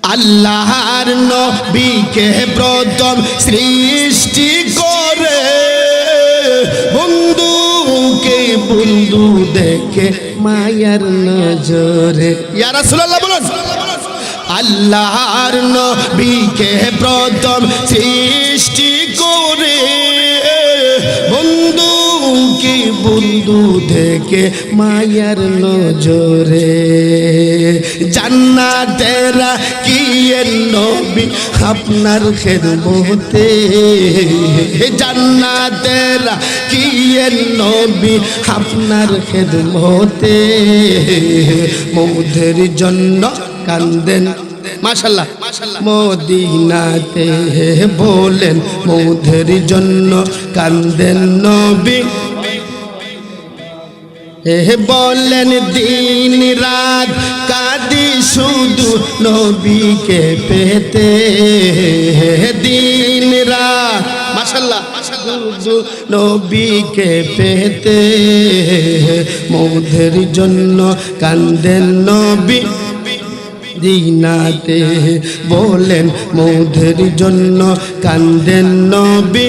আল্লাহর নবীকে প্রথম সৃষ্টি করে বন্ধুকে বন্ধু দেখে মায়ার নজরে। ইয়া রাসূলুল্লাহ বলুন, আল্লাহর নবীকে প্রথম সৃষ্টি করে বন্ধুকে বন্ধু দেখে মায়ার নজরে। জান্নাতের কি নবী আপনার খেদমতে, জান্নাতের কি নবী আপনার খেদমতে, মৌদের জন্য কান্দেন মাশাআল্লাহ মদিনাতে, বলেন মৌদের জন্য কান্দেন নবী, বলেন দিন রাত কাঁদি শুধু নবীকে পেতে, দিন রাত মাশাআল্লাহ শুধু নবীকে পেতে, মৌদের জন্য কান্দেন নবী দিনাতে, বলেন মৌদের জন্য কান্দেন নবী